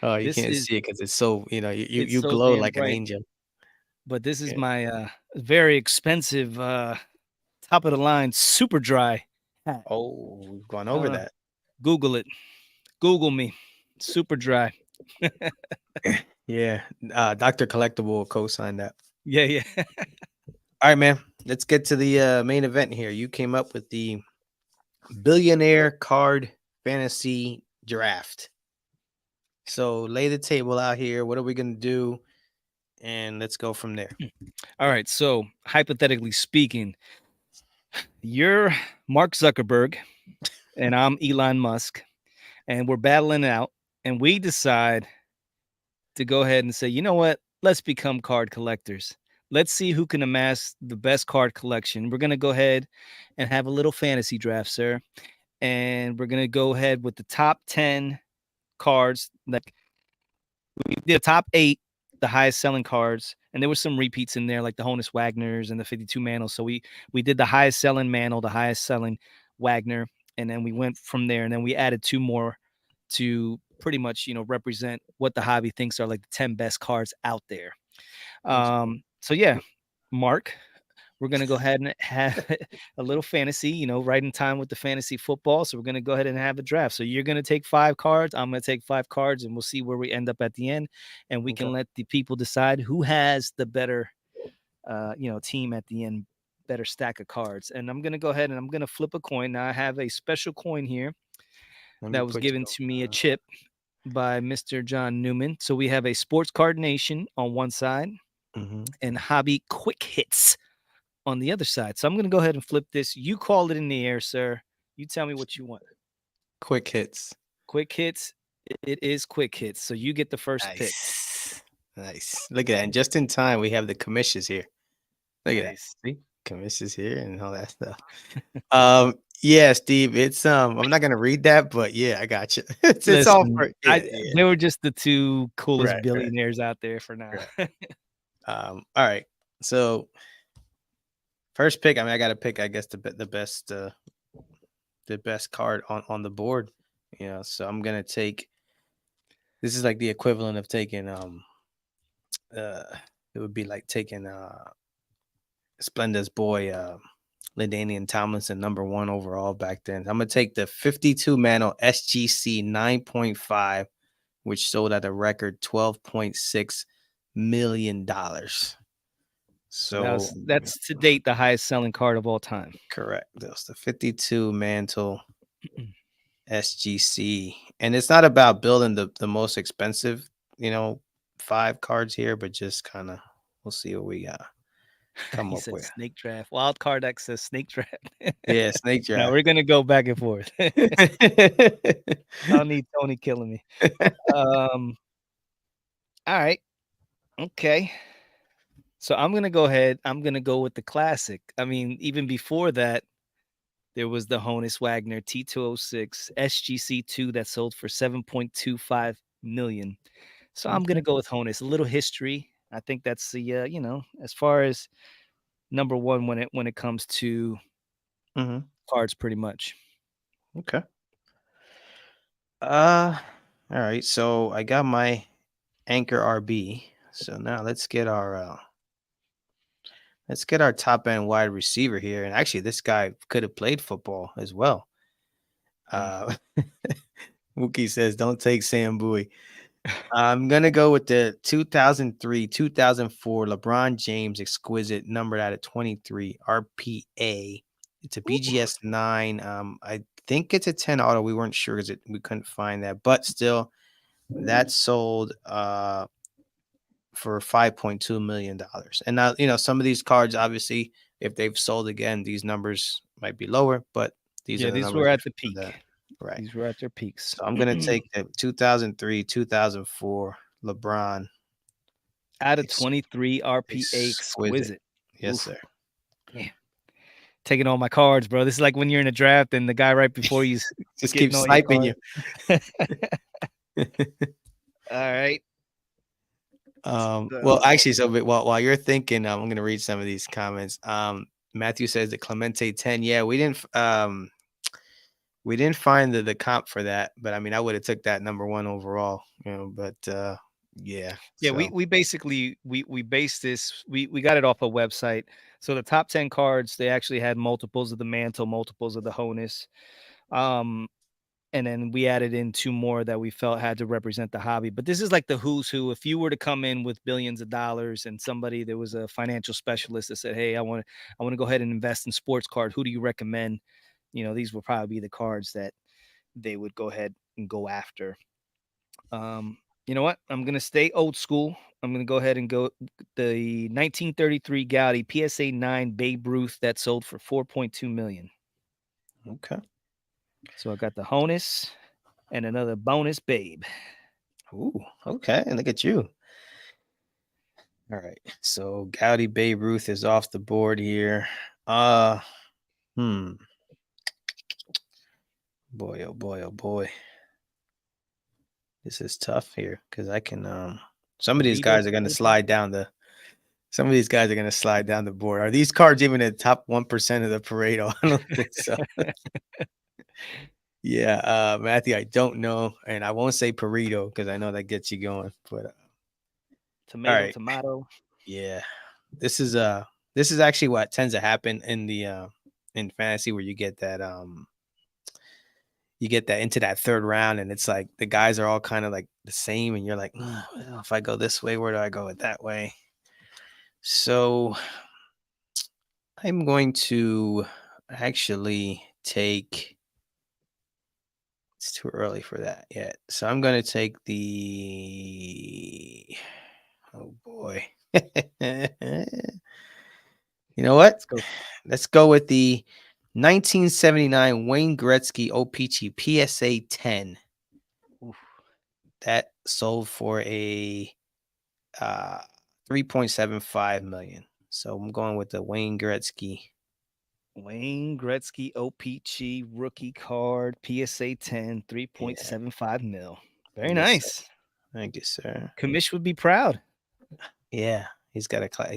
Oh, you This can't is see it because it's so, it's you so glow damn like an bright, angel. but this is Yeah. my, very expensive, top of the line super dry hat. Oh, we've gone I over don't know. that. Google it. Google me. Super dry. Yeah. Dr. Collectible will co-sign that. Yeah, yeah. All right, man. Let's get to the main event here. You came up with the billionaire card fantasy draft. So lay the table out here. What are we gonna do? And let's go from there. Alright, so hypothetically speaking, you're Mark Zuckerberg and I'm Elon Musk, and we're battling it out, and we decide to go ahead and say, "You know what? Let's become card collectors. Let's see who can amass the best card collection." We're gonna go ahead and have a little fantasy draft, sir, and we're gonna go ahead with the top 10 cards. Like, we did the top 8, the highest selling cards, and there was some repeats in there, like the Honus Wagners and the 52 Mantle. So we did the highest selling Mantle, the highest selling Wagner, and then we went from there, and then we added 2 more to pretty much, represent what the hobby thinks are like the 10 best cards out there. That's cool. So yeah, Mark, we're gonna go ahead and have a little fantasy, right in time with the fantasy football. So we're gonna go ahead and have a draft. So you're gonna take 5 cards. I'm gonna take 5 cards, and we'll see where we end up at the end. And we Okay. can let the people decide who has the better, team at the end, better stack of cards. And I'm gonna go ahead and I'm gonna flip a coin. Now I have a special coin here Let me that was put given you to me, a on. chip by Mr. John Newman. So we have a Sports Card Nation on one side Mhm. and Hobby Quick Hits on the other side. So I'm going to go ahead and flip this. You call it in the air, sir. You tell me what you want. Quick hits. Quick Hits. It is Quick Hits. So you get the first pick. Nice. Nice. Look at that. And just in time, we have the commissions here. Look at that. Nice. See? Commissions here and all that stuff. Yeah, Steve, I'm not gonna read that, but yeah, I got you. It's all Listen, for yeah, yeah. they were just the two coolest Right, right, billionaires out there for now. right. All right. So first pick, I mean, I gotta pick, I guess, the best card on the board. So I'm gonna take this is like the equivalent of taking uh it would be like taking Splenda's boy Ladainian Tomlinson #1 overall back then. I'm gonna take the 52 Mano SGC 9.5, which sold at a record $12.6 million. So That's to date the highest selling card of all time. correct. That's the 52 Mantle SGC. And it's not about building the most expensive, you know, 5 cards here, but just kind of we'll see what we got. come He up said with? snake draft. Wild card X says snake draft. Yeah, snake Now draft. we're gonna go back and forth. I don't need Tony killing me. Um, all right, okay. So I'm gonna go ahead. I'm gonna go with the classic. I mean, even before that, there was the Honus Wagner T206 SGC2 that sold for 7.25 million. So I'm Okay. gonna go with Honus. A little history. I think that's the as far as number one when it comes to Mhm. cards, pretty much. Okay. Uh, all right. So I got my Anchor RB. So now let's get our top end wide receiver here. And actually, this guy could have played football as well. Mm. Uh, Wookie says, "Don't take Sam Bowie." I'm gonna go with the 2003, 2004 LeBron James exquisite numbered out of 23 RPA. It's a Ooh. BGS 9. I think it's a 10 auto. We weren't sure because we couldn't find that, but still, that sold for $5.2 million. And now, some of these cards, obviously, if they've sold again, these numbers might be lower, but these are Yeah, the these numbers were that at the show that. peak. Right. These were at their peaks. So I'm gonna take the 2003, 2004 LeBron Out of ex- 23 RPA exquisite. exquisite. Yes, Oof. sir. Yeah. Taking all my cards, bro. This is like when you're in a draft and the guy right before you's Just keep getting all your sniping cards. you. All right. Well, So actually, so while you're thinking, I'm gonna read some of these comments. Matthew says the Clemente 10. Yeah, we didn't find the comp for that, but I mean, I would have took that number one overall, but yeah. yeah, So we basically we based this we got it off a website. So the top 10 cards, they actually had multiples of the mantle, multiples of the Honus. Um and then we added in two more that we felt had to represent the hobby. But this is like the who's who. If you were to come in with billions of dollars and somebody there was a financial specialist that said, "Hey, I want to go ahead and invest in sports card. Who do you recommend?" These would probably be the cards that they would go ahead and go after. You know what? I'm gonna stay old school. I'm gonna go ahead and go the 1933 Gaudi PSA 9 Babe Ruth that sold for 4.2 million. okay. So I got the Honus and another bonus Babe. Ooh, okay. And look at you. All right. So Gowdy Babe Ruth is off the board here. Uh hmm. Boy, oh boy, oh boy. This is tough here because I can some of these Pareto, guys are gonna Pareto. slide down the some of these guys are gonna slide down the board. Are these cards even in the top 1% of the Pareto? I don't think so. Yeah, Matthew, I don't know, and I won't say Pareto because I know that gets you going. But all Tomato, right, tomato. yeah, this is this is actually what tends to happen in the in fantasy where you get that into that third round, and it's like the guys are all kind of like the same, and you're like, well, if I go this way, where do I go with that way? So I'm going to actually take. It's too early for that yet. So I'm going to take the. Oh boy. You know what? Let's go. Let's go with the 1979 Wayne Gretzky OPG PSA 10. Oof. That sold for a 3.75 million. So I'm going with the Wayne Gretzky. Wayne Gretzky OPG rookie card PSA 10 Yeah. 3.75 mil. Very Yes, sir. nice. Thank you, sir. Commish would be proud. Yeah, he's got to You clap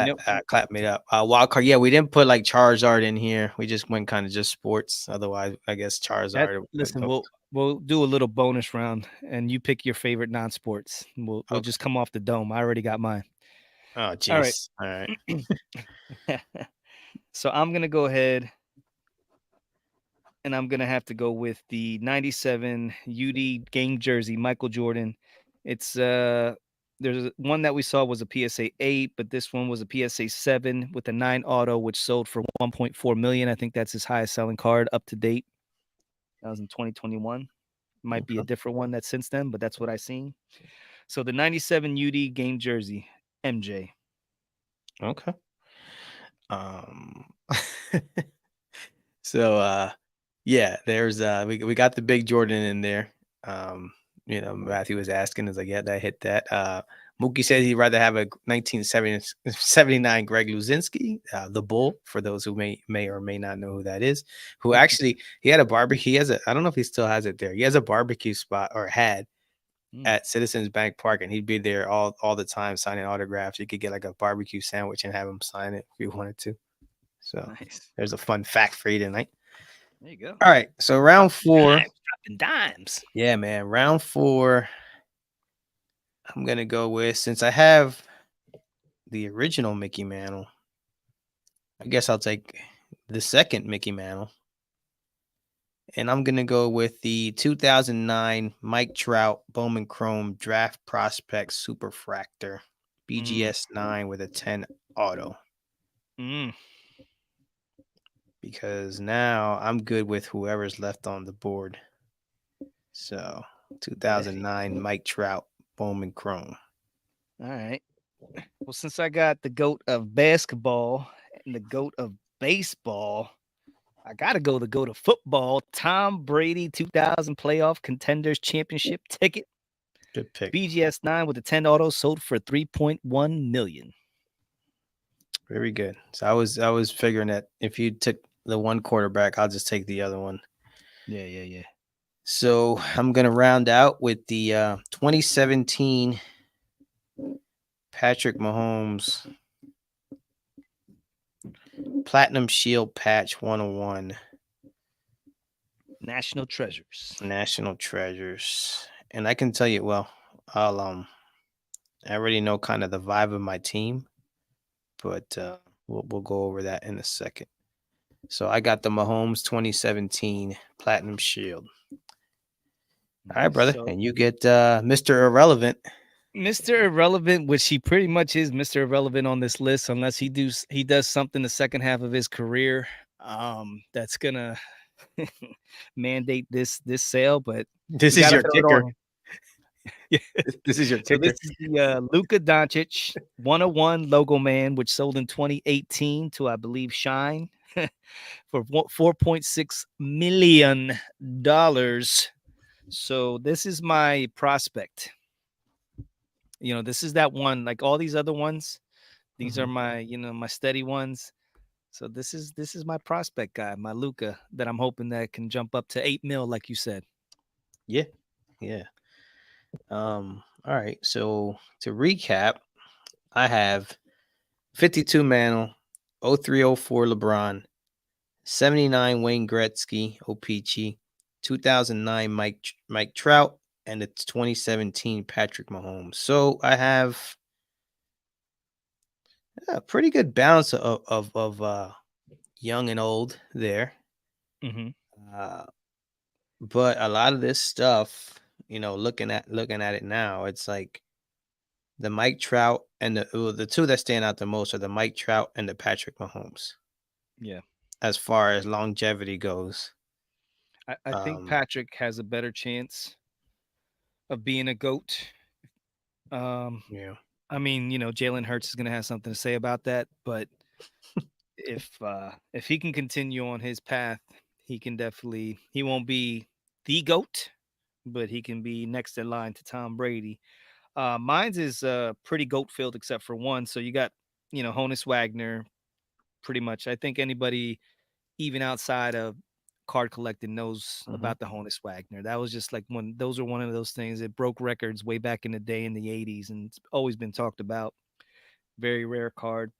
know, clap me up. Wild card. Yeah, we didn't put like Charizard in here. We just went kind of just sports. Otherwise, I guess that Charizard would listen, go. we'll do a little bonus round and you pick your favorite non-sports. We'll Okay. just come off the dome. I already got mine. Oh, All right. jeez. All right. So I'm gonna go ahead and I'm gonna have to go with the '97 UD game jersey, Michael Jordan. It's one that we saw was a PSA 8, but this one was a PSA 7 with a 9 auto, which sold for 1.4 million. I think that's his highest selling card up to date. That was in 2021. Might be a Okay. different one that's since then, but that's what I seen. So the '97 UD game jersey, MJ. Okay. Um so yeah, there's we got the big Jordan in there. Um, Matthew was asking, is like, yeah, that hit that. Mookie says he'd rather have a 1979 Greg Luzinski, the Bull, for those who may or may not know who that is, who actually he had a barbecue. He has a I don't know if he still has it there. He has a barbecue spot or had Mm, at Citizens Bank Park, and he'd be there all the time signing autographs. You could get like a barbecue sandwich and have him sign it if you wanted to. So nice. there's a fun fact for you tonight. There you go. All right, so round four. Dropping dimes. Yeah, man. Round four. I'm gonna go with since I have the original Mickey Mantle. I guess I'll take the second Mickey Mantle, and I'm gonna go with the 2009 Mike Trout Bowman Chrome Draft Prospect Superfractor Mm, BGS 9 with a 10 auto mm, because now I'm good with whoever's left on the board. So heavy. 2009 Mike Trout Bowman Chrome. All right. Well, since I got the goat of basketball and the goat of baseball, I gotta go the goat of football. Tom Brady 2000 playoff contenders championship ticket. Good pick. BGS 9 with a 10 auto sold for 3.1 million. Very good. So I was figuring that if you took the one quarterback, I'll just take the other one. Yeah, yeah, yeah. So I'm gonna round out with the 2017 Patrick Mahomes Platinum Shield Patch 101 National treasures. National Treasures. And I can tell you, well, I'll I already know kind of the vibe of my team, but we'll go over that in a second. So I got the Mahomes 2017 Platinum Shield. All right, Nice. brother. So And you get Mr. Irrelevant. Mr. Irrelevant, which he pretty much is Mr. Irrelevant on this list, unless he does something the second half of his career, that's gonna mandate this sale. But This we is gotta your throw it kicker. on. Yeah. This is your So this kicker. is the Luka Doncic 101 logo man, which sold in 2018 to I believe Shine for $4.6 million. So this is my prospect. This is that one. Like all these other ones, these are Mhm. my my steady ones. So this is my prospect guy, my Luca, that I'm hoping that can jump up to 8 mil, like you said. Yeah. Yeah. All right. So to recap, I have 52 Mantle, 0304 LeBron, 79 Wayne Gretzky, O-Pee-Chee, 2009 Mike Trout, and it's 2017 Patrick Mahomes. So I have a pretty good balance of young and old there. Hmm. Uh, but a lot of this stuff, looking at it now, it's like the Mike Trout and the two that stand out the most are the Mike Trout and the Patrick Mahomes Yeah, as far as longevity goes. I think Um, Patrick has a better chance of being a goat. Um, yeah. I mean, Jalen Hurts is gonna have something to say about that, but if he can continue on his path, he can definitely he won't be the goat, but he can be next in line to Tom Brady. Mine's is pretty goat filled except for one. So you got Honus Wagner, pretty much. I think anybody even outside of card collecting knows Mhm. about the Honus Wagner. That was just like those are one of those things that broke records way back in the day in the 80s, and it's always been talked about. Very rare card.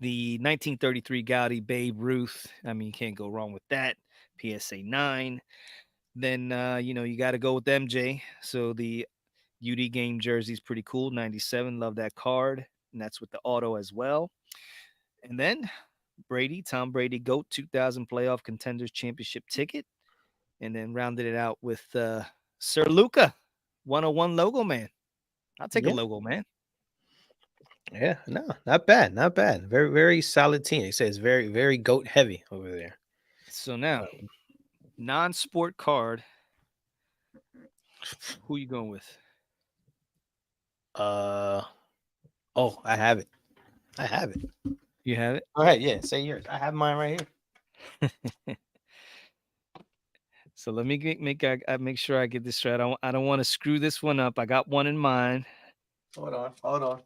The 1933 Gaudi Babe Ruth. I mean, you can't go wrong with that. PSA 9. Then you got to go with MJ. So the UD game jersey is pretty cool. 97. Love that card. And that's with the auto as well. And then Tom Brady GOAT 2000 playoff contenders championship ticket. And then rounded it out with Sir Luca 101 logo man. I'll take a Yeah. logo man. Yeah. No, not bad. Not bad. Very, very solid team. They say it's very, very goat heavy over there. So now, non-sport card. Who you going with? Uh oh, I have it. I have it. You have Go ahead. Yeah, say yours. I have mine right here. it. So let me I make sure I get this straight. I don't want to screw this one up. I got one in mind. Hold on. Hold on.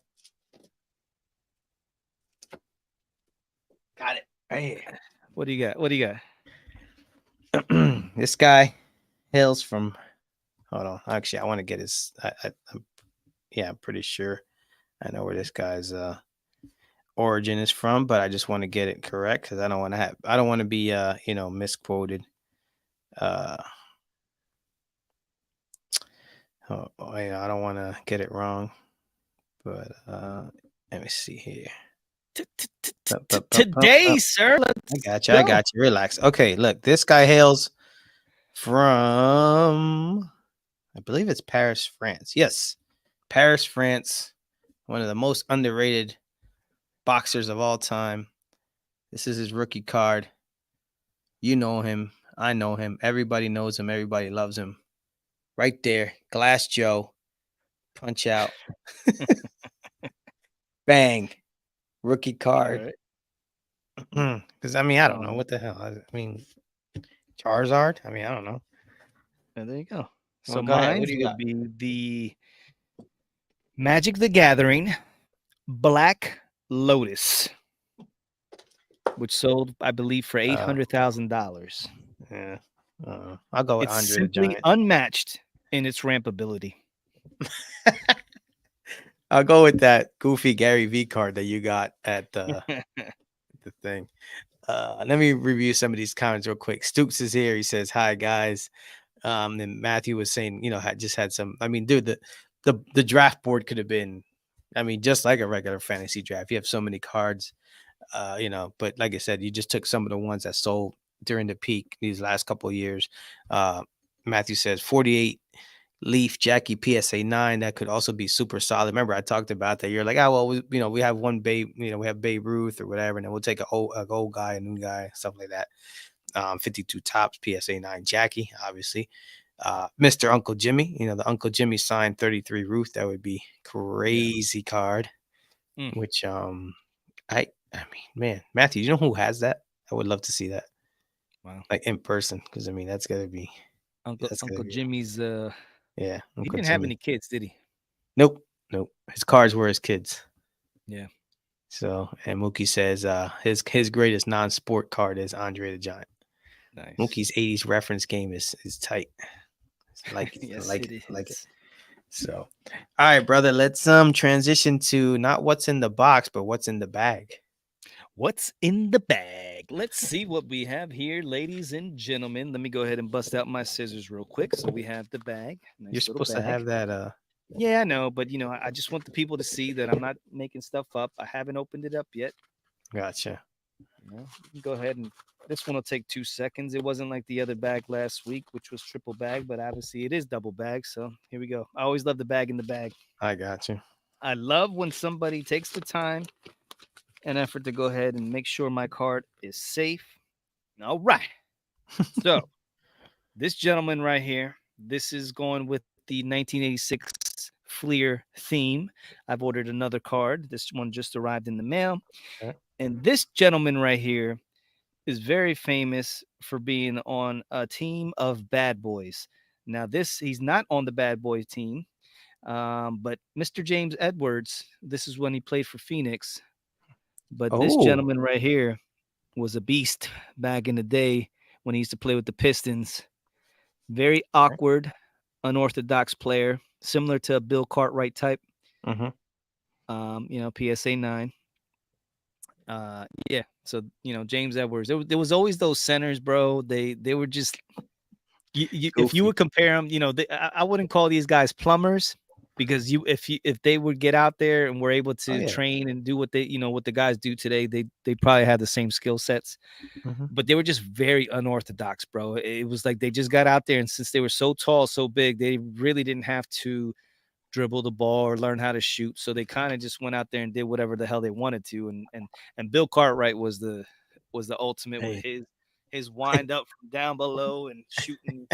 Got it. Right What do you got? What do you got? here. This guy hails from. Hold on. Actually, I want to get his. Yeah, I'm pretty sure I know where this guy's origin is from, but I just want to get it correct because I don't want to be misquoted. Uh, I don't want to get it wrong, but let me see here. Today, sir. I Let's got you. I go. got you. Relax. Okay, look, this guy hails from, I believe it's Paris, France. Yes, Paris, France. One of the most underrated boxers of all time. This is his rookie card. You know him. I know him. Everybody knows him. Everybody loves him. Right there, Glass Joe. Punch out. Bang. Rookie All card. right. Because I mean, I don't know Um, what the hell. I mean, Charizard. I mean, I don't know. and there you go. Well, So go ahead. What do mine's you would got? be the Magic the Gathering Black Lotus, which sold, I believe, for Uh, $800,000. yeah. I'll go with It's Andre the simply Giant. unmatched in its rampability. I'll go with that goofy Gary V card that you got at the thing. Let me review some of these comments real quick. Stoops is here. He says, "Hi guys." And Matthew was saying, had just had some. I mean, dude, the draft board could have been, I mean, just like a regular fantasy draft. You have so many cards, But like I said, you just took some of the ones that sold during the peak these last couple of years. Uh, Matthew says 48 Leaf Jackie PSA 9. That could also be super solid. Remember, I talked about that. You're like, oh well, we have one Babe, we have Babe Ruth or whatever, and then we'll take a old guy, a new guy, stuff like that. 52 tops PSA 9 Jackie, obviously. Mr. Uncle Jimmy, the Uncle Jimmy signed 33 Ruth. That would be Yeah. crazy card. Mm, Which I mean, man, Matthew, you know who has that? I would love to see that, wow. like in person, because I mean that's gotta Uncle be Jimmy's yeah, he Uncle didn't have Jimmy. any kids, did he? Nope, nope. His cards were his kids. Yeah. So and Mookie says his greatest non-sport card is Andre the Giant. Nice. Mookie's 80s reference game is tight. I like it. I Yes, like it it. I like it. is. So all right, brother, let's transition to not what's in the box, but what's in the bag. What's in the bag? Let's see what we have here, ladies and gentlemen. Let me go ahead and bust out my scissors real quick. So we have the bag, You're nice little supposed to bag. have that Yeah, I know, but I just want the people to see that I'm not making stuff up. I haven't opened it up yet. gotcha. You can go ahead and this one will take 2 seconds. It wasn't like the other bag last week, which was triple bag, but obviously it is double bag. So here we go. I always love the bag in the bag. I got you. I love when somebody takes the time and effort to go ahead and make sure my card is safe. All right. So this gentleman right here, this is going with the 1986 Fleer theme. I've ordered another card. This one just arrived in the mail. Okay. And this gentleman right here is very famous for being on a team of bad boys. Now, he's not on the bad boys team, but Mr. James Edwards, this is when he played for Phoenix. But this Oh, gentleman right here was a beast back in the day when he used to play with the Pistons. Very okay. awkward, unorthodox player, similar to a Bill Cartwright type. Mhm. PSA 9. Yeah. So James Edwards. There was always those centers, bro. They were just if you Goofy. would compare them, I wouldn't call these guys plumbers because if they would get out there and were able Oh to yeah. train and do what the guys do today, they probably had the same skill sets. Mhm. But they were just very unorthodox, bro. It was like they just got out there, and since they were so tall, so big, they really didn't have to dribble the ball or learn how to shoot. So they kind of just went out there and did whatever the hell they wanted to. And Bill Cartwright was the ultimate with Hey. his wind up from down below and shooting.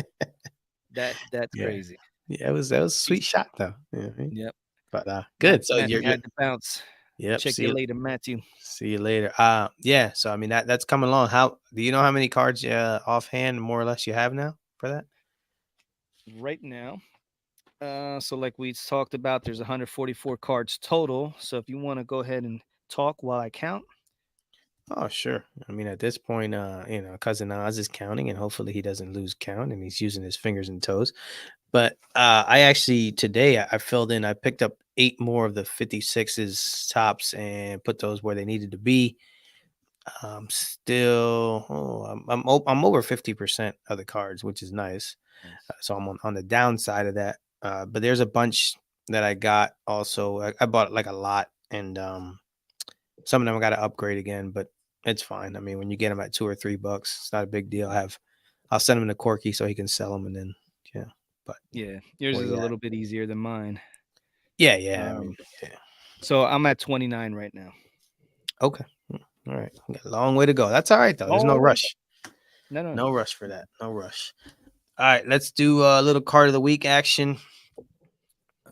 That's Yeah. crazy. Yeah, that was a sweet Beast. shot though. Yeah. Right? Yep. But Ma- good. So Matthew you're had to bounce. Yep. Check you later, Matthew. See you later. Yeah. So I mean that's coming along. How do you know how many cards offhand more or less you have now for that? Right now, so like we talked about, there's 144 cards total. So if you want to go ahead and talk while I count. Oh, sure. I mean, at this point, cousin Oz is counting, and hopefully he doesn't lose count, and he's using his fingers and toes. But I actually today I filled in. I picked up 8 more of the 56s tops and put those where they needed to be. Still, I'm over 50% of the cards, which is nice. Nice. So I'm on the downside of that. But there's a bunch that I got also. I bought like a lot, and some of them I got to upgrade again, but it's fine. I mean, when you get them at $2 or $3, it's not a big deal. I'll send them to Corky so he can sell them, and then yeah. But Yeah, yours where is you a at? little bit easier than mine. Yeah, yeah. I Um, mean, yeah. so I'm at 29 right now. Okay. All right. We got a long way to go. That's all right though. There's no Long way to go. rush. No, no, no. No rush for that. No rush. All right. Let's do a little card of the week action.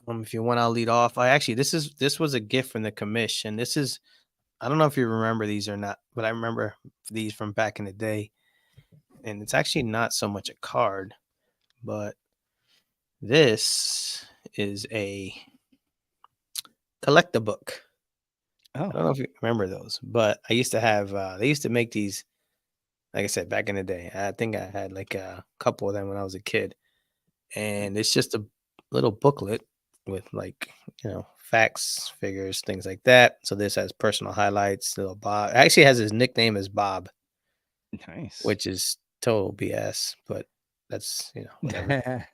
If you want, I'll lead off. This was a gift from the commission. This is I don't know if you remember these or not, but I remember these from back in the day. And it's actually not so much a card, but this is a collector book. Oh, I don't know if you remember those, but I used to have. They used to make these, like I said, back in the day. I think I had like a couple of them when I was a kid, and it's just a little booklet with like facts, figures, things like that. So this has personal highlights. Little Bob actually has his nickname as Bob, nice. which is total BS, but that's whatever.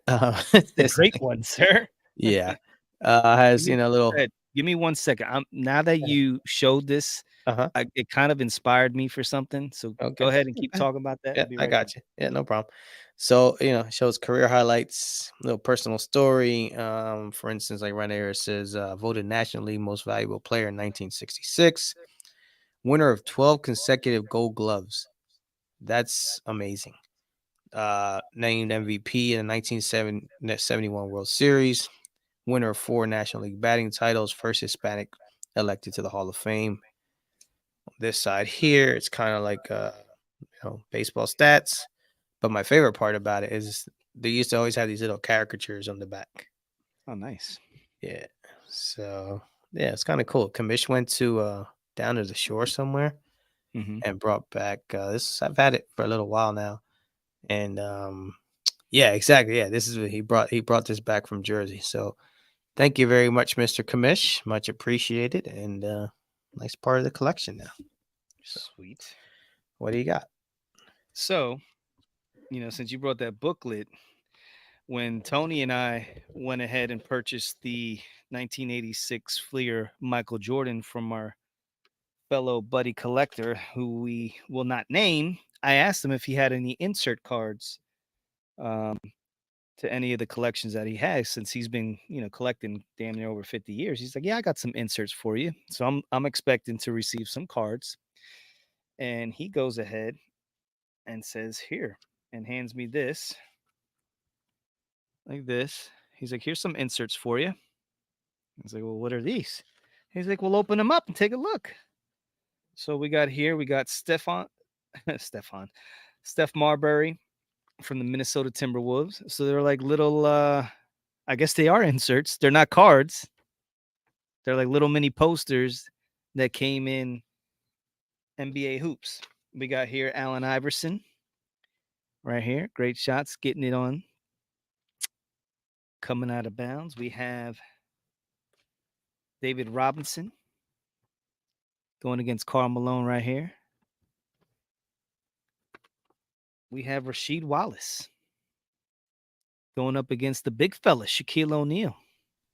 The It's great one, sir. yeah, Give has me little. give me 1 second. Now that you showed this, Uh huh. it kind of inspired me for something. So go Okay. ahead and keep Okay. talking about that. Yeah, I'll be I right back. got you. Yeah, no problem. So, shows career highlights, little personal story. For instance, like right here, it says voted National League Most Valuable Player in 1966, winner of 12 consecutive Gold Gloves. That's amazing. Named MVP in the 1971 World Series, winner of 4 National League batting titles, first Hispanic elected to the Hall of Fame. On this side here, it's kind of like baseball stats. But my favorite part about it is they used to always have these little caricatures on the back. Oh, nice. Yeah. So yeah, it's kind of cool. Kamish went to down to the shore somewhere Hmm. and brought back this. I've had it for a little while now. And yeah, exactly. Yeah, this is what he brought this back from Jersey. So thank you very much, Mr. Kamish. Much appreciated and nice part of the collection now. So Sweet. what do you got? So, since you brought that booklet, when Tony and I went ahead and purchased the 1986 Fleer Michael Jordan from our fellow buddy collector, who we will not name, I asked him if he had any insert cards um, to any of the collections that he has, since he's been, collecting damn near over 50 years. He's like, "Yeah, I got some inserts for you." So I'm expecting to receive some cards, and he goes ahead and says, "Here," and hands me this, like this. He's like, "Here's some inserts for you." I was like, "Well, what are these?" He's like, "Well, open them up and take a look." So we got Stefan, Steph Marbury from the Minnesota Timberwolves. So they're like little, I guess they are inserts. They're not cards. They're like little mini posters that came in NBA hoops. We got here Allen Iverson right here. Great shots, getting it on, coming out of bounds. We have David Robinson going against Karl Malone right here. We have Rasheed Wallace going up against the big fella, Shaquille O'Neal.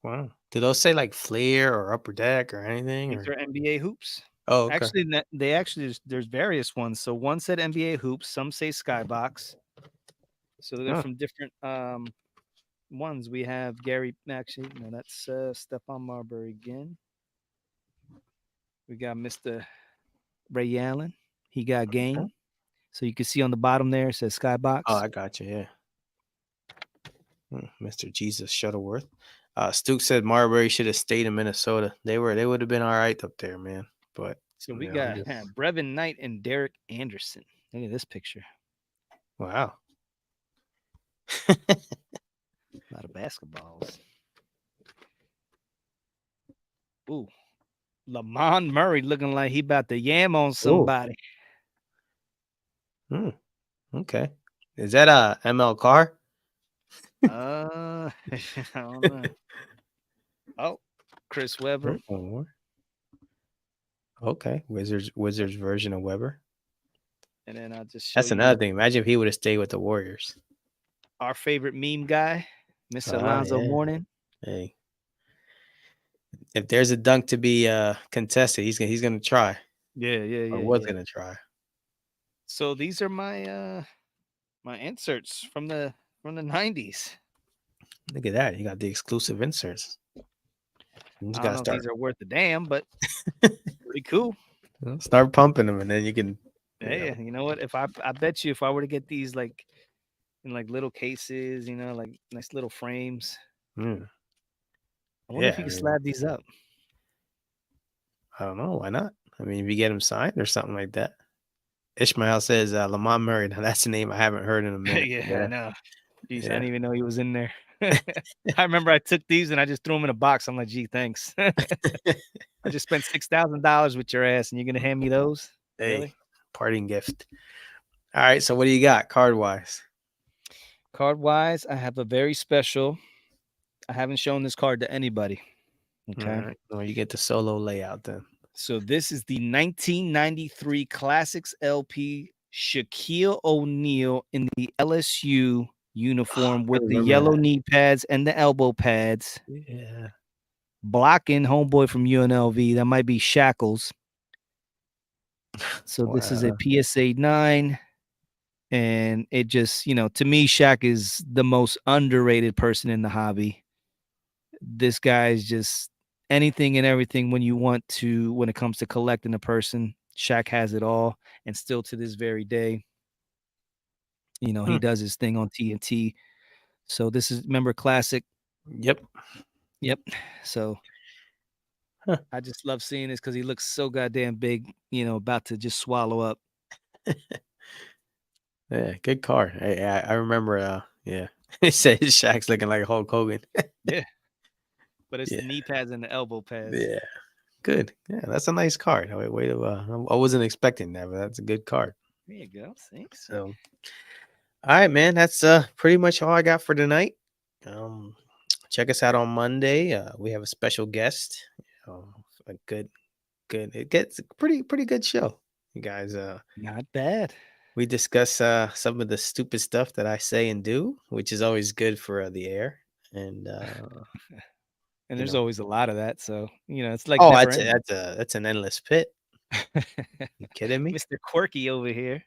Wow. Do those say like Flair or Upper Deck or anything? These Or are NBA hoops. oh, okay. Actually, they actually there's various ones. So one said NBA hoops, some say Skybox. So they're Huh. from different ones. We have Gary. Actually, no, that's Stephon Marbury again. We got Mr. Ray Allen. He got Okay. game. So you can see on the bottom there it says Oh, Skybox. I got you. Yeah. Mr. Jesus Shuttleworth. Stuke said Marbury should have stayed in Minnesota. They would have been all right up there, man. But So we you know, got Brevin Knight and Derek Anderson. Look at this picture. wow. A lot of basketballs. Ooh, Lamont Murray looking like he about to yam on Oh, somebody. hmm, okay. Is that a ML car? I don't know. Oh, Chris Webber. Oh, okay, Wizards version of Weber. And then I'll just show That's you another thing. Imagine if he would have stayed with the Warriors. our favorite meme guy, Mr. Ah, Alonzo yeah. Mourning. Hey, if there's a dunk to be contested, he's gonna try or was Yeah. gonna try. So these are my inserts from the 90s. Look at that. You got the exclusive inserts. You just I don't gotta know if these start are worth a damn, but pretty cool. start pumping them, and then you can, you know. Yeah, you know what? If I bet you if I were to get these like in like little cases, like nice little frames, Mm, I wonder if yeah, you I could mean, slab these up. I don't know why not. I mean, if you get him signed or something like that. Ishmael says Lamont Murray. Now that's a name I haven't heard in a minute. Yeah, I Yeah, know. Jeez, I yeah. didn't even know he was in there. I remember I took these and I just threw them in a box. I'm like, gee, thanks. I just spent $6,000 with your ass, and you're gonna hand me those? Hey, Really? parting gift. All right, so what do you got card wise? Card wise, I have a very special. I haven't shown this card to anybody. All Okay. right, well you get the solo layout then. So this is the 1993 Classics LP Shaquille O'Neal in the LSU uniform I with the remember yellow that. knee pads and the elbow pads, Yeah. blocking homeboy from UNLV. That might be Shackles. So this is a Wow. PSA 9. And it just, to me, Shaq is the most underrated person in the hobby. This guy is just anything and everything when it comes to collecting a person. Shaq has it all. And still to this very day, he Hmm. does his thing on TNT. So this is, remember, classic. Yep. Yep. So Huh. I just love seeing this because he looks so goddamn big, about to just swallow up. Yeah, good card. I remember. Yeah, he said Shaq's looking like Hulk Hogan. Yeah. But it's Yeah, the knee pads and the elbow pads. yeah, good. Yeah, that's a nice card. Way to. I wasn't expecting that, but that's a good card. There you go. Thanks. So, all right, man. That's pretty much all I got for tonight. Um, check us out on Monday. We have a special guest. A good. It gets a pretty good show. You guys. Not bad. We discuss some of the stupid stuff that I say and do, which is always good for the air. And And you there's know, always a lot of that. So, it's like oh, never that's ending. that's an endless pit. You kidding me? Mr. Quirky over here.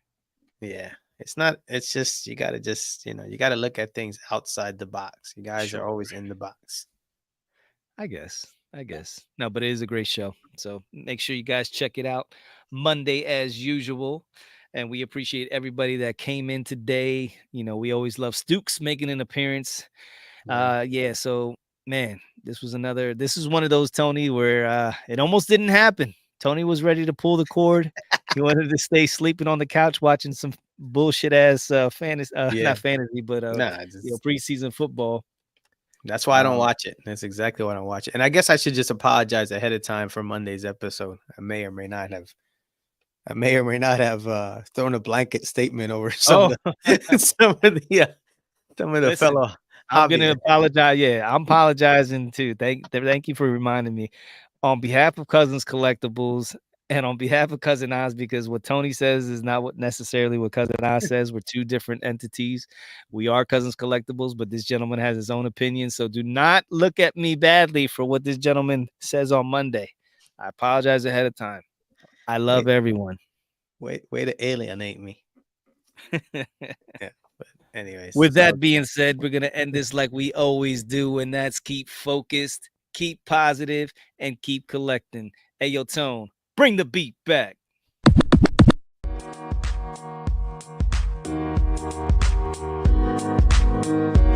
Yeah, it's not. It's just you got to just you got to look at things outside the box. You guys are Sure. always in the box. I guess. I guess. No, but it is a great show. So make sure you guys check it out Monday as usual. And we appreciate everybody that came in today. We always love Stukes making an appearance. Yeah. Yeah, so man, this is one of those, Tony, where it almost didn't happen. Tony was ready to pull the cord. He wanted to stay sleeping on the couch watching some bullshit ass fantasy, Yeah. not fantasy, but Nah, just preseason football. that's why I don't Um, watch it. That's exactly why I don't watch it. And I guess I should just apologize ahead of time for Monday's episode. I may or may not have thrown a blanket statement over some of oh, the some of the listen, fellow I'm hobby. gonna apologize. Yeah, I'm apologizing too. Thank you for reminding me. On behalf of Cousins Collectibles and on behalf of Cousin Oz, because what Tony says is not what necessarily what Cousin Oz says. We're two different entities. We are Cousins Collectibles, but this gentleman has his own opinion. So do not look at me badly for what this gentleman says on Monday. I apologize ahead of time. I love Wait, everyone. way to alienate me. Yeah, but anyways, With that being said, we're going to end this like we always do, and that's keep focused, keep positive, and keep collecting. Hey, yo, Tone, bring the beat back.